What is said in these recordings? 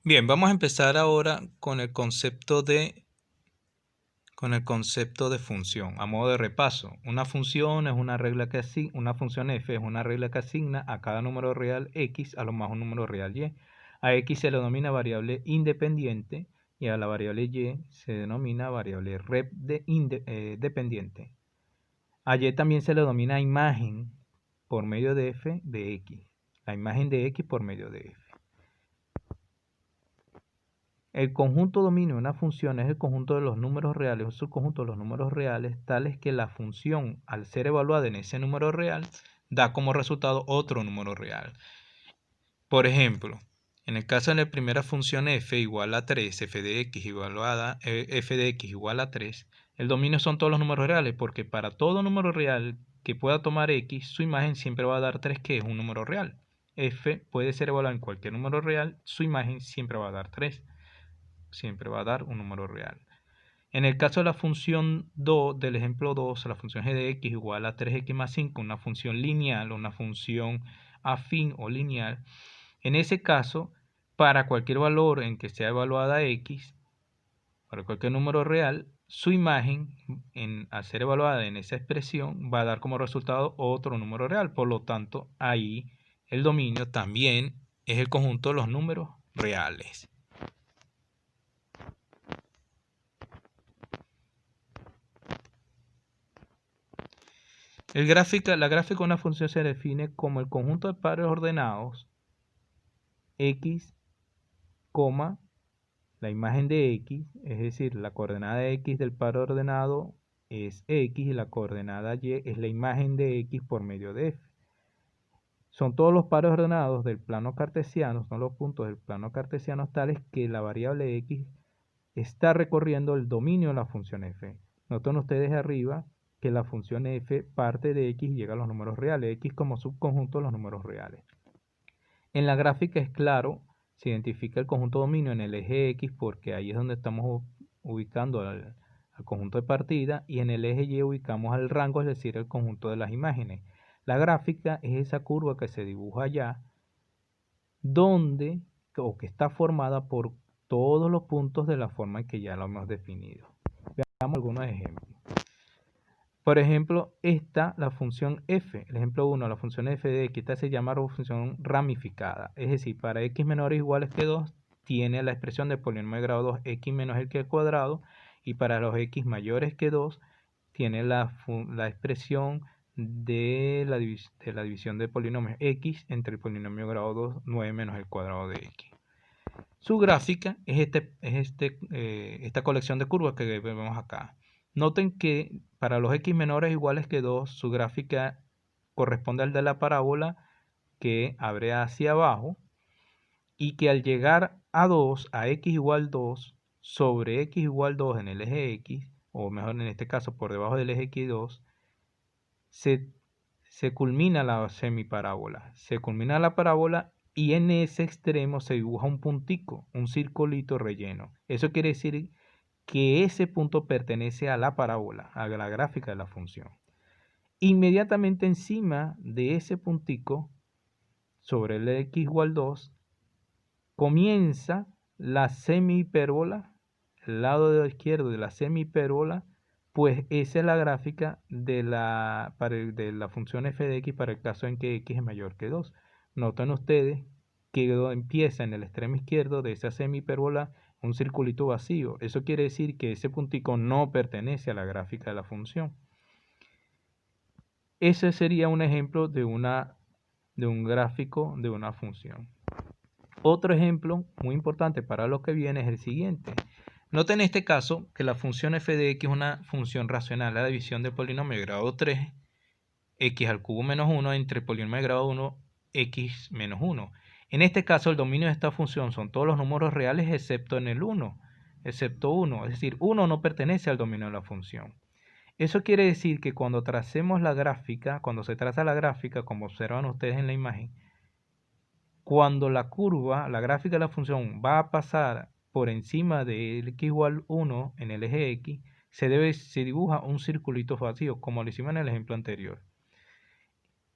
Bien, vamos a empezar ahora con el concepto de función. A modo de repaso, una función es una regla que una función f es una regla que asigna a cada número real x a lo más un número real y. A x se le denomina variable independiente y a la variable y se denomina variable dependiente. A y también se le denomina imagen por medio de f de x. La imagen de x por medio de f. El conjunto dominio de una función es el conjunto de los números reales o subconjunto de los números reales tales que la función, al ser evaluada en ese número real, da como resultado otro número real. Por ejemplo, en el caso de la primera función f igual a 3, f de x igual a 3, el dominio son todos los números reales, porque para todo número real que pueda tomar x, su imagen siempre va a dar 3, que es un número real. F puede ser evaluado en cualquier número real, su imagen siempre va a dar 3. Siempre va a dar un número real. En el caso de la función 2, del ejemplo 2, la función g de x igual a 3x más 5, una función lineal o una función afín o lineal, en ese caso, para cualquier valor en que sea evaluada x, para cualquier número real, su imagen, al ser evaluada en esa expresión, va a dar como resultado otro número real. Por lo tanto, ahí el dominio también es el conjunto de los números reales. La gráfica de una función se define como el conjunto de pares ordenados x, la imagen de x, es decir, la coordenada x del par ordenado es x y la coordenada y es la imagen de x por medio de f. Son todos los pares ordenados del plano cartesiano, son los puntos del plano cartesiano tales que la variable x está recorriendo el dominio de la función f. Noten ustedes arriba que la función f parte de x y llega a los números reales, x como subconjunto de los números reales. En la gráfica es claro, se identifica el conjunto dominio en el eje x porque ahí es donde estamos ubicando al conjunto de partida, y en el eje y ubicamos al rango, es decir, el conjunto de las imágenes. La gráfica es esa curva que se dibuja allá, que está formada por todos los puntos de la forma en que ya lo hemos definido. Veamos algunos ejemplos. Por ejemplo, la función f, el ejemplo 1, la función f de x, esta se llama función ramificada. Es decir, para x menores o iguales que 2, tiene la expresión de polinomio de grado 2, x menos el que al cuadrado, y para los x mayores que 2, tiene la expresión de la división de polinomios x entre el polinomio de grado 2, 9 menos el cuadrado de x. Su gráfica es esta colección de curvas que vemos acá. Noten que para los x menores o iguales que 2, su gráfica corresponde al de la parábola que abre hacia abajo, y que al llegar a 2, a x igual 2, sobre x igual 2 en el eje x, o mejor en este caso por debajo del eje x2, se culmina la semiparábola. Se culmina la parábola y en ese extremo se dibuja un puntico, un circulito relleno. Eso quiere decir que ese punto pertenece a la parábola, a la gráfica de la función. Inmediatamente encima de ese puntico, sobre el x igual 2, comienza la semihipérbola, el lado izquierdo de la semihipérbola, pues esa es la gráfica de la función f de x para el caso en que x es mayor que 2. Notan ustedes que empieza en el extremo izquierdo de esa semihipérbola un circulito vacío. Eso quiere decir que ese puntico no pertenece a la gráfica de la función. Ese sería un ejemplo de un gráfico de una función. Otro ejemplo muy importante para lo que viene es el siguiente. Noten en este caso que la función f de x es una función racional, la división del polinomio de grado 3, x al cubo menos 1 entre el polinomio de grado 1, x menos 1. En este caso el dominio de esta función son todos los números reales excepto en el 1, excepto 1, es decir, 1 no pertenece al dominio de la función. Eso quiere decir que cuando tracemos la gráfica, cuando se traza la gráfica, como observan ustedes en la imagen, cuando la gráfica de la función va a pasar por encima del x igual 1 en el eje x, se dibuja un circulito vacío, como lo hicimos en el ejemplo anterior.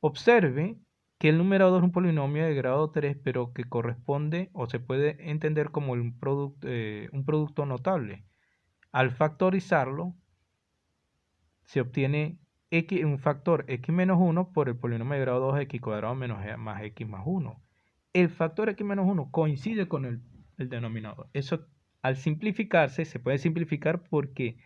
Observe que el numerador es un polinomio de grado 3, pero que corresponde o se puede entender como un producto notable. Al factorizarlo, se obtiene un factor x menos 1 por el polinomio de grado 2 x cuadrado menos más x más 1. El factor x menos 1 coincide con el denominador. Eso, al simplificarse, se puede simplificar porque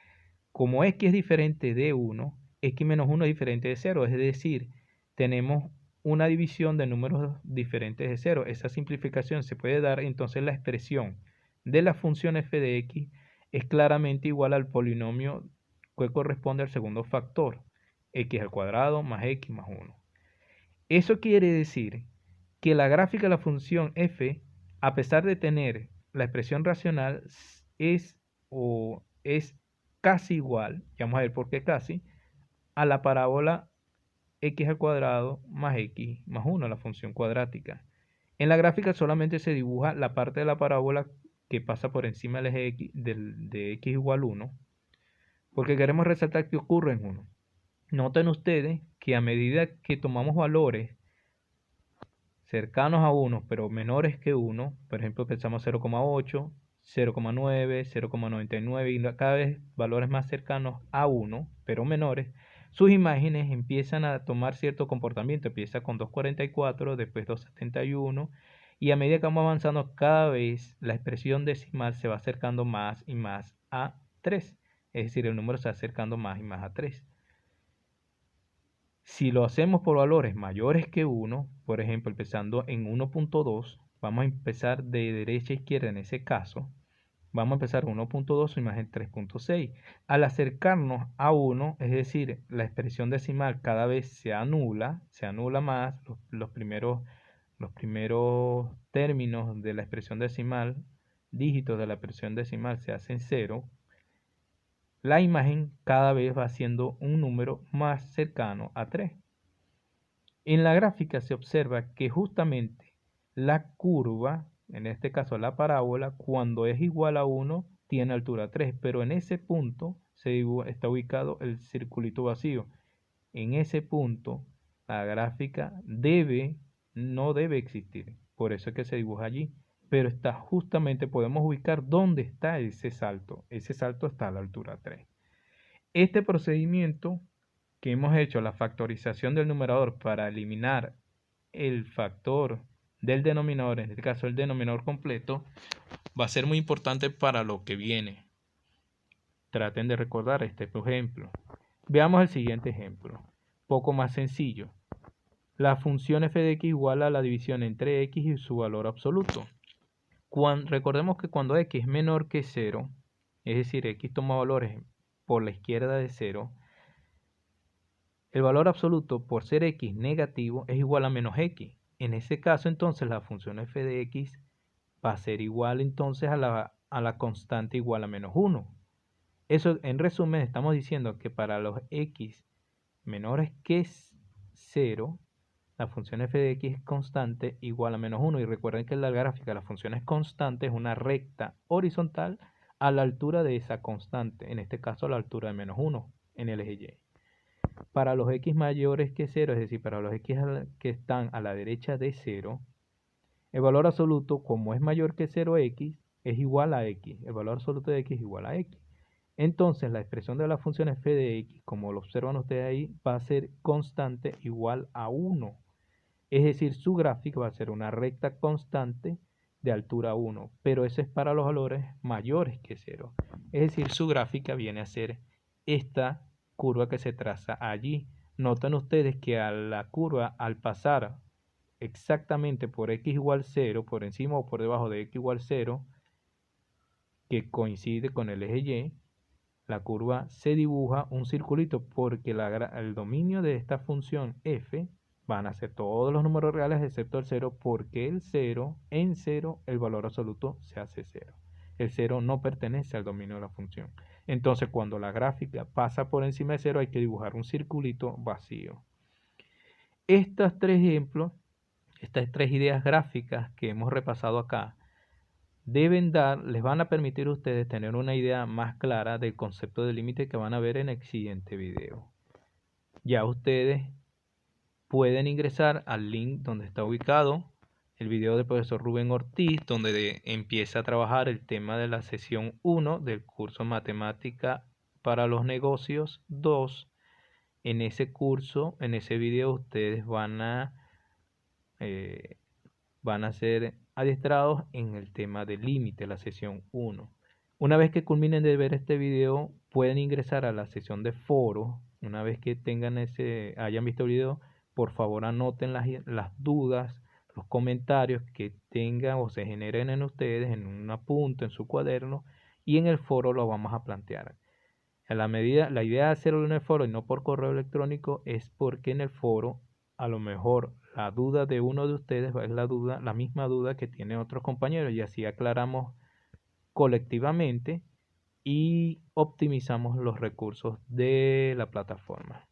como x es diferente de 1, x menos 1 es diferente de 0. Es decir, tenemos una división de números diferentes de 0. Esa simplificación se puede dar, entonces la expresión de la función f de x es claramente igual al polinomio que corresponde al segundo factor, x al cuadrado más x más 1. Eso quiere decir que la gráfica de la función f, a pesar de tener la expresión racional, es casi igual, y vamos a ver por qué casi, a la parábola x al cuadrado más x más 1, la función cuadrática. En la gráfica solamente se dibuja la parte de la parábola que pasa por encima del eje x, de x igual 1, porque queremos resaltar que ocurre en 1. Noten ustedes que a medida que tomamos valores cercanos a 1, pero menores que 1, por ejemplo, pensamos 0,8, 0,9, 0,99 y cada vez valores más cercanos a 1, pero menores, sus imágenes empiezan a tomar cierto comportamiento. Empieza con 2,44, después 2,71 y a medida que vamos avanzando cada vez la expresión decimal se va acercando más y más a 3. Es decir, el número se va acercando más y más a 3. Si lo hacemos por valores mayores que 1, por ejemplo, empezando en 1.2, vamos a empezar de derecha a izquierda en ese caso. Vamos a empezar 1.2 imagen 3.6. Al acercarnos a 1, es decir, la expresión decimal cada vez se anula más, los primeros términos de la expresión decimal, dígitos de la expresión decimal se hacen 0. La imagen cada vez va siendo un número más cercano a 3. En la gráfica se observa que justamente la curva, en este caso la parábola, cuando es igual a 1, tiene altura 3, pero en ese punto está ubicado el circulito vacío. En ese punto la gráfica no debe existir, por eso es que se dibuja allí, pero está justamente, podemos ubicar dónde está ese salto está a la altura 3. Este procedimiento que hemos hecho, la factorización del numerador para eliminar el factor del denominador, en este caso el denominador completo, va a ser muy importante para lo que viene. Traten de recordar este ejemplo. Veamos el siguiente ejemplo, poco más sencillo. La función f de x igual a la división entre x y su valor absoluto. Recordemos que cuando x es menor que 0, es decir, x toma valores por la izquierda de 0, el valor absoluto, por ser x negativo, es igual a menos x. En ese caso, entonces, la función f de x va a ser igual entonces a la constante igual a menos 1. Eso, en resumen, estamos diciendo que para los x menores que 0, la función f de x es constante igual a menos 1. Y recuerden que en la gráfica la función es constante, es una recta horizontal a la altura de esa constante, en este caso a la altura de menos 1 en el eje y. Para los x mayores que 0, es decir, para los x que están a la derecha de 0, el valor absoluto, como es mayor que 0x, es igual a x. El valor absoluto de x es igual a x. Entonces, la expresión de la función f de x, como lo observan ustedes ahí, va a ser constante igual a 1. Es decir, su gráfica va a ser una recta constante de altura 1, pero eso es para los valores mayores que 0. Es decir, su gráfica viene a ser esta curva que se traza allí. Notan ustedes que a la curva, al pasar exactamente por x igual 0, por encima o por debajo de x igual 0, que coincide con el eje y, la curva se dibuja un circulito porque el dominio de esta función f van a ser todos los números reales excepto el 0, porque en 0 el valor absoluto se hace 0. El 0 no pertenece al dominio de la función. Entonces, cuando la gráfica pasa por encima de 0, hay que dibujar un circulito vacío. Estos tres ejemplos, estas tres ideas gráficas que hemos repasado acá, les van a permitir a ustedes tener una idea más clara del concepto de límite que van a ver en el siguiente video. Ya ustedes pueden ingresar al link donde está ubicado el video del profesor Rubén Ortiz, donde empieza a trabajar el tema de la sesión 1 del curso Matemática para los Negocios 2. En ese curso, en ese video, ustedes van a ser adiestrados en el tema del límite, la sesión 1. Una vez que culminen de ver este video, pueden ingresar a la sesión de foro. Una vez que hayan visto el video, por favor anoten las dudas, los comentarios que tengan o se generen en ustedes en un apunte, en su cuaderno, y en el foro lo vamos a plantear. La idea de hacerlo en el foro y no por correo electrónico es porque en el foro a lo mejor la duda de uno de ustedes es la misma duda que tienen otros compañeros, y así aclaramos colectivamente y optimizamos los recursos de la plataforma.